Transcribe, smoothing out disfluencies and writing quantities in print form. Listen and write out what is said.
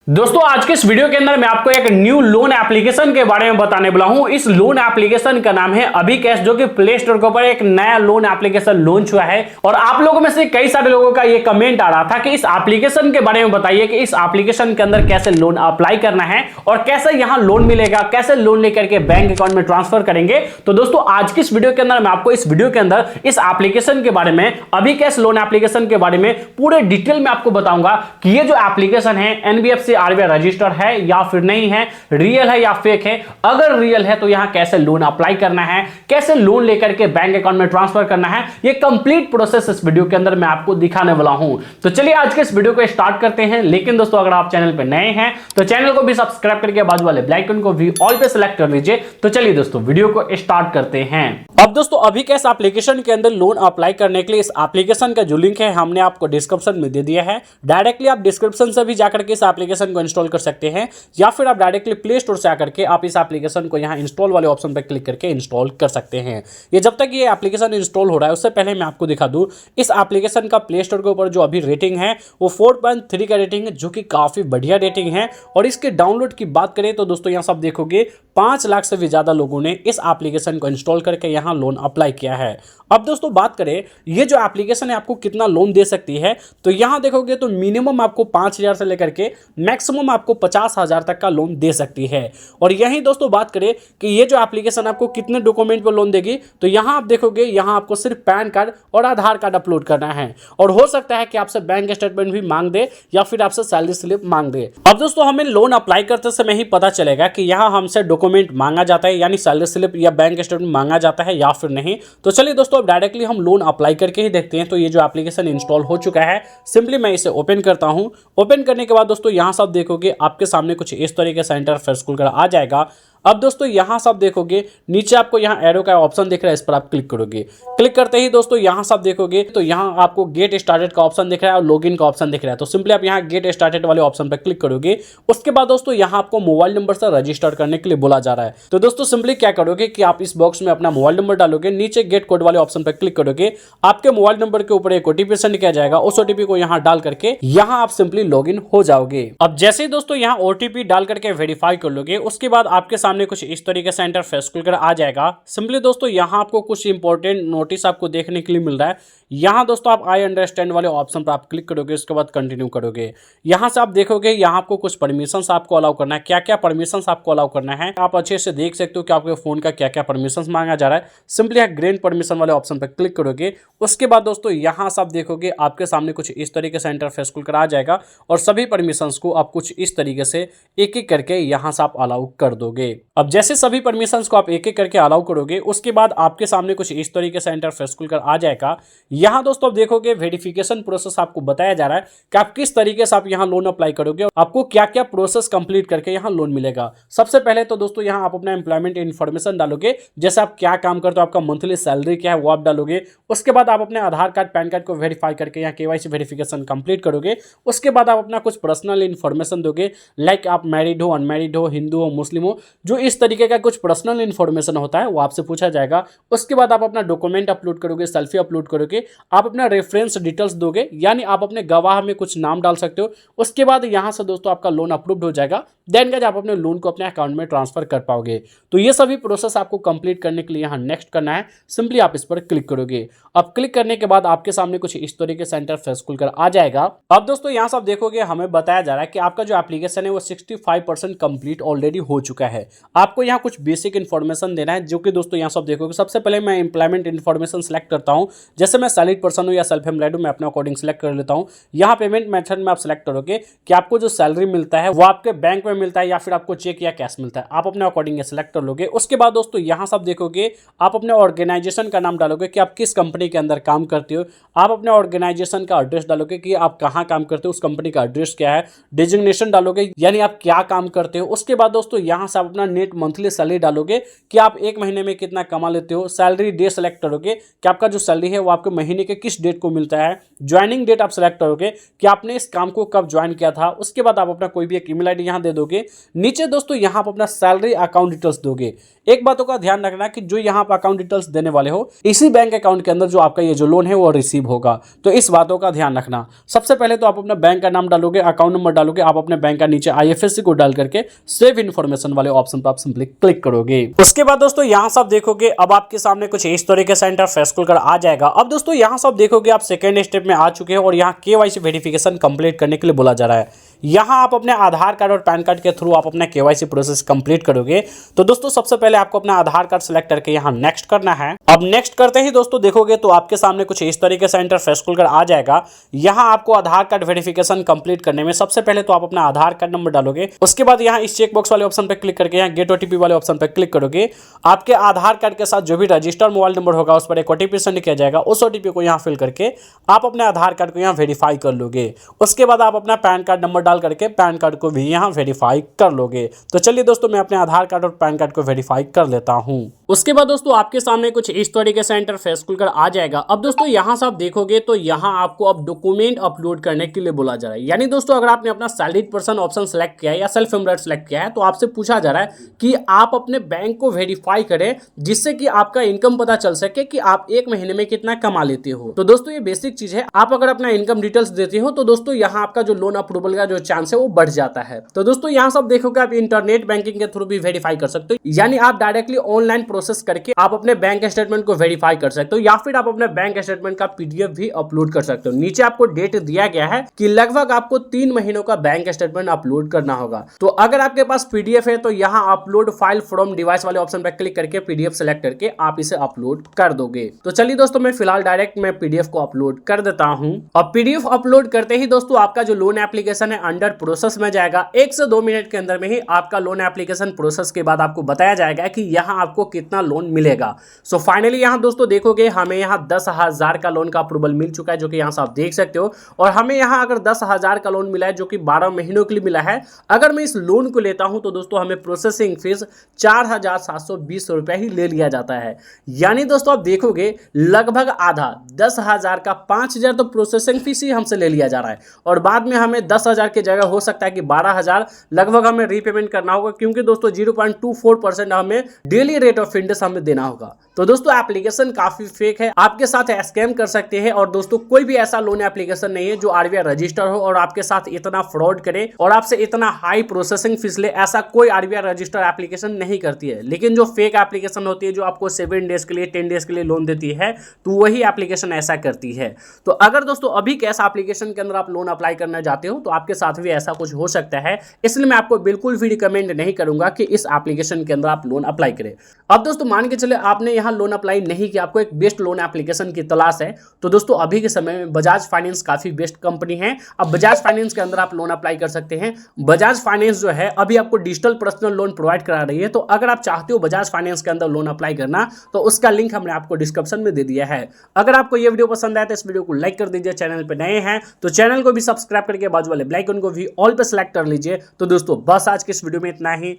दोस्तों आज के इस वीडियो के अंदर मैं आपको एक न्यू लोन एप्लीकेशन के बारे में बताने वाला हूं। इस लोन एप्लीकेशन का नाम है अभी कैश, जो कि प्ले स्टोर के ऊपर एक नया लोन एप्लीकेशन लॉन्च हुआ है। और आप लोगों में से कई सारे लोगों का ये कमेंट आ रहा था कि इस एप्लीकेशन के बारे में बताइए कि इस एप्लीकेशन के अंदर कैसे लोन अप्लाई करना है और कैसे यहां लोन मिलेगा, कैसे लोन लेकर के बैंक अकाउंट में ट्रांसफर करेंगे। तो दोस्तों आज की इस वीडियो के अंदर मैं आपको इस वीडियो के अंदर इस एप्लीकेशन के बारे में, अभी कैश लोन एप्लीकेशन के बारे में पूरे डिटेल में आपको बताऊंगा कि ये जो एप्लीकेशन है एनबीएफसी आरबीआई रजिस्टर है या फिर नहीं है, रियल है या फेक है। अगर रियल है तो यहां कैसे लोन अप्लाई करना है, कैसे लोन लेकर के बैंक अकाउंट में ट्रांसफर करना है, ये कंप्लीट प्रोसेस इस वीडियो के अंदर मैं आपको दिखाने वाला हूं। तो चलिए आज के इस वीडियो को स्टार्ट करते हैं। लेकिन दोस्तों अगर आप चैनल पे नए हैं तो चैनल को भी सब्सक्राइब करके बाजू वाले बेल आइकन को भी ऑल पे सेलेक्ट कर लीजिए। तो चलिए दोस्तों वीडियो को स्टार्ट करते हैं। अब दोस्तों अभी कैश एप्लीकेशन के अंदर लोन अप्लाई करने के लिए इस एप्लीकेशन का जो लिंक है हमने आपको डिस्क्रिप्शन में दे दिया है। डायरेक्टली आप डिस्क्रिप्शन से भी जाकर के इस एप्लीकेशन को इंस्टॉल कर सकते हैं या फिर आप डायरेक्टली प्ले स्टोर से आकर के आप इस एप्लीकेशन को यहां इंस्टॉल वाले ऑप्शन पर क्लिक करके इंस्टॉल कर सकते हैं। ये जब तक ये एप्लीकेशन इंस्टॉल हो रहा है उससे पहले मैं आपको दिखा दूं, इस एप्लीकेशन का प्ले स्टोर के ऊपर जो अभी रेटिंग है वो 4.3 का रेटिंग है, जो कि काफी बढ़िया रेटिंग है। और इसके डाउनलोड की बात करें तो दोस्तों यहां सब देखोगे 5 लाख से भी ज्यादा लोगों ने इस एप्लीकेशन को इंस्टॉल करके यहां लोन अप्लाई किया है। अब दोस्तों बात करें ये जो एप्लीकेशन है आपको कितना लोन दे सकती है, तो यहां देखोगे तो मिनिमम आपको 5,000 से लेकर के मैक्सिमम आपको 50,000 तक का लोन दे सकती है। और यही दोस्तों बात करें कि ये जो एप्लीकेशन आपको कितने डॉक्यूमेंट पर लोन देगी, तो यहां आप देखोगे यहां आपको सिर्फ पैन कार्ड और आधार कार्ड अपलोड करना है। और हो सकता है कि आपसे बैंक स्टेटमेंट भी मांग दे या फिर आपसे सैलरी स्लिप मांग दे। अब दोस्तों हमें लोन अप्लाई करते समय ही पता चलेगा कि यहां हमसे डॉक्यूमेंट मांगा जाता है, यानी सैलरी स्लिप या बैंक स्टेटमेंट मांगा जाता है या फिर नहीं। तो चलिए दोस्तों अब डायरेक्टली हम लोन अप्लाई करके ही देखते हैं। तो ये जो एप्लीकेशन इंस्टॉल हो चुका है, सिंपली मैं इसे ओपन करता हूं। ओपन करने के बाद दोस्तों यहां सब देखोगे आपके सामने कुछ इस तरीके से इंटरफेस खुलकर आ जाएगा। अब दोस्तों यहां सब देखोगे नीचे आपको यहां एरो का ऑप्शन दिख रहा है, इस पर आप क्लिक करोगे। क्लिक करते ही दोस्तों यहां सब देखोगे तो यहां आपको गेट स्टार्टेड का ऑप्शन दिख रहा है और लॉगिन का ऑप्शन दिख रहा है। तो सिंपली आप यहां गेट स्टार्टेड वाले ऑप्शन पर क्लिक करोगे। उसके बाद दोस्तों यहां आपको मोबाइल नंबर से रजिस्टर करने के लिए बोला जा रहा है। तो दोस्तों सिंपली क्या करोगे कि आप इस बॉक्स में अपना मोबाइल नंबर डालोगे, नीचे गेट कोड वाले ऑप्शन पर क्लिक करोगे। आपके मोबाइल नंबर के ऊपर एक ओटीपी सेंड किया जाएगा, उस ओटीपी को यहां डाल करके यहां आप सिंपली लॉगिन हो जाओगे। अब जैसे ही दोस्तों यहां ओटीपी डाल करके वेरीफाई कर लोगे, उसके बाद आपके सामने कुछ इस तरीके सेंटर फेस खुलकर आ जाएगा। सिंपली दोस्तों यहां आपको कुछ इंपॉर्टेंट नोटिस आपको देखने के लिए मिल रहा है। यहां दोस्तों आप आई अंडरस्टैंड वाले ऑप्शन पर आप क्लिक करोगे, उसके बाद कंटिन्यू करोगे। यहां से आप देखोगे यहां आपको कुछ परमिशंस आपको अलाउ करना है। क्या क्या परमिशंस आपको अलाउ करना है आप अच्छे से देख सकते हो कि आपके फोन का क्या क्या परमिशंस मांगा जा रहा है। सिंपली यहां ग्रीन परमिशन वाले ऑप्शन पर क्लिक करोगे। उसके बाद दोस्तों यहां से आप देखोगे आपके सामने कुछ इस तरीके से इंटरफेस खुलकर आ जाएगा और सभी परमिशंस को आप कुछ इस तरीके से एक एक करके यहां से आप अलाउ कर दोगे। अब जैसे सभी परमिशन को आप एक एक करके अलाउ करोगे, उसके बाद आपके सामने कुछ इस तरीके से इंटरफेस खुलकर आ जाएगा। यहां दोस्तों आप देखोगे वेरिफिकेशन प्रोसेस आपको बताया जा रहा है कि आप किस तरीके से आप यहां लोन अप्लाई करोगे, आपको क्या क्या प्रोसेस कंप्लीट करके यहां लोन मिलेगा। सबसे पहले तो दोस्तों यहां आप अपना एम्प्लॉयमेंट इन्फॉर्मेशन डालोगे, जैसे आप क्या काम करते हो, आपका मंथली सैलरी क्या है वो आप डालोगे। उसके बाद आप अपने आधार कार्ड पैन कार्ड को वेरीफाई करके यहाँ केवाईसी वेरिफिकेशन कंप्लीट करोगे। उसके बाद आप अपना कुछ पर्सनल इन्फॉर्मेशन दोगे, लाइक आप मैरिड हो, अनमैरिड हो, हिंदू हो, मुस्लिम हो, जो इस तरीके का कुछ पर्सनल इन्फॉर्मेशन होता है वो आपसे पूछा जाएगा। उसके बाद आप अपना डॉक्यूमेंट अपलोड करोगे, सेल्फी अपलोड करोगे, आप अपना रेफरेंस डिटेल्स दोगे, यानी आप अपने गवाह में कुछ नाम डाल सकते हो। उसके बाद यहां से दोस्तों आपका लोन अप्रूव्ड हो जाएगा। देन गाइस आप अपने लोन को अपने अकाउंट में ट्रांसफर कर पाओगे। तो ये सभी प्रोसेस आपको कंप्लीट करने के लिए यहां नेक्स्ट करना है। सिंपली आप इस पर क्लिक करोगे। अब क्लिक करने के बाद आपके सामने कुछ इस तरीके से इंटरफेस खुलकर आ जाएगा। अब दोस्तों यहां से आप देखोगे हमें बताया जा रहा है कि आपका जो एप्लीकेशन है वो 65% कंप्लीट ऑलरेडी हो चुका है। आपको यहाँ कुछ बेसिक इन्फॉर्मेशन देना है, जो कि दोस्तों यहाँ सब देखोगे। सबसे पहले मैं एम्प्लॉयमेंट इन्फॉर्मेशन सेलेक्ट करता हूँ। जैसे मैं सैलरीड पर्सन हूँ या सेल्फ एम्प्लॉयड हूँ, मैं अपने अकॉर्डिंग सेलेक्ट कर लेता हूँ। यहाँ पेमेंट मेथड में आप सेलेक्ट करोगे कि आपको जो सैलरी मिलता है वो आपके बैंक में मिलता है या फिर आपको चेक या कैश मिलता है, आप अपने अकॉर्डिंग सेलेक्ट कर लोगे। उसके बाद दोस्तों यहाँ सब देखोगे आप अपने ऑर्गेनाइजेशन का नाम डालोगे कि आप किस कंपनी के अंदर काम करते हो। आप अपने ऑर्गेनाइजेशन का एड्रेस डालोगे कि आप कहाँ काम करते हो, उस कंपनी का एड्रेस क्या है। डिजिग्नेशन डालोगे, यानी आप क्या काम करते हो। उसके बाद दोस्तों यहाँ से आप अपना नेट मंथली सैलरी डालोगे कि आप एक महीने में कितना कमा लेते हो, सैलरी डे सेलेक्ट करोगे कि आपका जो सैलरी है वो आपके महीने के किस डेट को मिलता है, ज्वाइनिंग डेट आप सेलेक्ट करोगे कि आपने इस काम को कब ज्वाइन किया था, उसके बाद आप अपना कोई भी एक ईमेल आईडी यहाँ दे दोगे। नीचे दोस्तों यहाँ आप अपना सैलरी अकाउंट डिटेल्स दोगे। एक बातों का ध्यान रखना कि जो यहाँ आप अकाउंट डिटेल्स देने वाले हो इसी बैंक अकाउंट के अंदर जो आपका ये जो लोन है वो रिसीव होगा, तो इस बातों का ध्यान रखना। सबसे पहले तो आप अपना बैंक का नाम डालोगे, अकाउंट नंबर डालोगे, आप अपने बैंक का नीचे IFSC को डाल करके सेव इन्फॉर्मेशन वाले ऑप्शन पर आप सिंपली क्लिक करोगे। उसके बाद दोस्तों यहाँ से आप देखोगे अब आपके सामने कुछ इस तरीके से इंटरफेस खुलकर आ जाएगा। अब दोस्तों यहाँ से आप देखोगे आप सेकेंड स्टेप में आ चुके हैं और यहाँ KYC वेरिफिकेशन कंप्लीट करने के लिए बोला जा रहा है। यहाँ आप अपने आधार कार्ड और पैन कार्ड के थ्रू आप अपना KYC प्रोसेस कंप्लीट करोगे। तो दोस्तों सबसे पहले आपको अपना आधार कार्ड सेलेक्ट करके यहाँ नेक्स्ट करना है। अब नेक्स्ट करते ही दोस्तों देखोगे तो आपके सामने कुछ इस तरीके से इंटरफेस खुलकर आ जाएगा। यहाँ आपको आधार कार्ड वेरिफिकेशन कंप्लीट करने में सबसे पहले तो आप अपना आधार कार्ड नंबर डालोगे। उसके बाद यहाँ इस चेक बॉक्स वाले ऑप्शन पर क्लिक करके यहाँ गेट OTP वाले ऑप्शन पर क्लिक करोगे। आपके आधार कार्ड के साथ जो भी रजिस्टर्ड मोबाइल नंबर होगा उस पर एक OTP सेंड किया जाएगा। उस OTP को यहाँ फिल करके आप अपने आधार कार्ड को यहाँ वेरीफाई कर लोगे। उसके बाद आप अपना पैन कार्ड नंबर डाल करके पैन कार्ड को भी यहाँ वेरीफाई कर लोगे। तो चलिए दोस्तों मैं अपने आधार कार्ड और पैन कार्ड को वेरीफाई कर लेता हूँ। उसके बाद दोस्तों आपके सामने कुछ इस तरीके से इंटरफेस खुलकर आ जाएगा। अब दोस्तों यहाँ से आप देखोगे तो यहाँ आपको अब डॉक्यूमेंट अपलोड करने के लिए बोला जा रहा है। यानी दोस्तों अगर आपने अपना सैलरीड पर्सन ऑप्शन सेलेक्ट किया है या सेल्फ एम्प्लॉयड सेलेक्ट किया है तो आपसे पूछा जा रहा है कि आप अपने बैंक को वेरीफाई करें जिससे कि आपका इनकम पता चल सके कि आप एक महीने में कितना कमा लेते हो। तो दोस्तों ये बेसिक चीज है। आप अगर अपना इनकम डिटेल्स देते हो तो दोस्तों यहाँ आपका जो लोन अप्रूवल का जो चांस है वो बढ़ जाता है। तो दोस्तों यहाँ सब देखोगे आप इंटरनेट बैंकिंग के थ्रू भी वेरीफाई कर सकते हो, यानी आप डायरेक्टली ऑनलाइन प्रोसेस करके आप अपने बैंक स्टेटमेंट को वेरीफाई कर सकते हो या फिर आप अपने बैंक स्टेटमेंट का PDF भी अपलोड कर सकते हो। नीचे आपको डेट दिया गया है कि लगभग आपको 3 महीनों का बैंक स्टेटमेंट अपलोड करना होगा। तो अगर आपके पास PDF है तो यहाँ अपलोड फाइल फ्रॉम डिवाइस वाले ऑप्शन पर क्लिक करके PDF सेलेक्ट करके आप इसे अपलोड कर दोगे। तो चलिए दोस्तों मैं फिलहाल डायरेक्ट मैं PDF को अपलोड कर देता हूँ। अब PDF अपलोड करते ही दोस्तों आपका जो लोन एप्लीकेशन है अंडर प्रोसेस में जाएगा। 1 से 2 मिनट के अंदर में ही आपका लोन एप्लीकेशन प्रोसेस के बाद आपको बताया जाएगा कि यहाँ आपको कितना लोन मिलेगा। सो फाइनली यहाँ दोस्तों देखोगे हमें यहाँ 10,000 का लोन का अप्रूवल मिल चुका है, जो कि यहाँ से आप देख सकते हो। और हमें यहाँ अगर 10,000 का लोन मिला है जो कि 12 महीनों के लिए मिला है, अगर मैं इस लोन को लेता हूँ तो दोस्तों हमें प्रोसेसिंग फीस 4,720 रुपये ही ले लिया जाता है। यानी दोस्तों आप देखोगे लगभग आधा 10,000 का 5,000 तो प्रोसेसिंग फीस ही हमसे ले लिया जा रहा है और बाद में हमें 10,000 की जगह हो सकता है कि 12,000 लगभग हमें रीपेमेंट करना होगा, क्योंकि दोस्तों 0.24% हमें डेली रेट ऑफ इंटरेस्ट हमें देना होगा। तो दोस्तों एप्लीकेशन काफी फेक है, आपके साथ स्कैम कर सकते हैं। और दोस्तों कोई भी ऐसा लोन एप्लीकेशन नहीं है जो RBI रजिस्टर हो और आपके साथ इतना फ्रॉड करे और आपसे इतना हाई प्रोसेसिंग फीस ले। ऐसा कोई RBI रजिस्टर एप्लीकेशन नहीं करती है। लेकिन जो फेक एप्लीकेशन होती है जो आपको 7 डेज के लिए 10 डेज के लिए लोन देती है तो वही एप्लीकेशन ऐसा करती है। तो अगर दोस्तों अभी कैश एप्लीकेशन के अंदर आप लोन अप्लाई करना चाहते हो तो आपके साथ भी ऐसा कुछ हो सकता है, इसलिए मैं आपको बिल्कुल भी रिकमेंड नहीं करूंगा कि इस एप्लीकेशन के अंदर आप लोन अप्लाई करें। अब दोस्तों मान के चले आपने यहाँ लोन अप्लाई नहीं किया, आपको एक बेस्ट लोन एप्लीकेशन की तलाश है, तो दोस्तों अभी के समय में बजाज फाइनेंस काफी बेस्ट कंपनी है। अब बजाज फाइनेंस के अंदर आप लोन अप्लाई कर सकते हैं। बजाज फाइनेंस जो है अभी आपको डिजिटल पर्सनल लोन प्रोवाइड करा रही है। तो अगर आप चाहते हो बजाज फाइनेंस के अंदर लोन अप्लाई करना तो उसका लिंक हमने आपको डिस्क्रिप्शन में दे दिया है। अगर आपको ये वीडियो पसंद आया तो इस वीडियो को लाइक कर दीजिए। चैनल पे नए हैं तो चैनल को भी सब्सक्राइब करके बाजू वाले बेल आइकन को भी ऑल पे सेलेक्ट कर लीजिए। तो दोस्तों बस आज के इस वीडियो में इतना ही।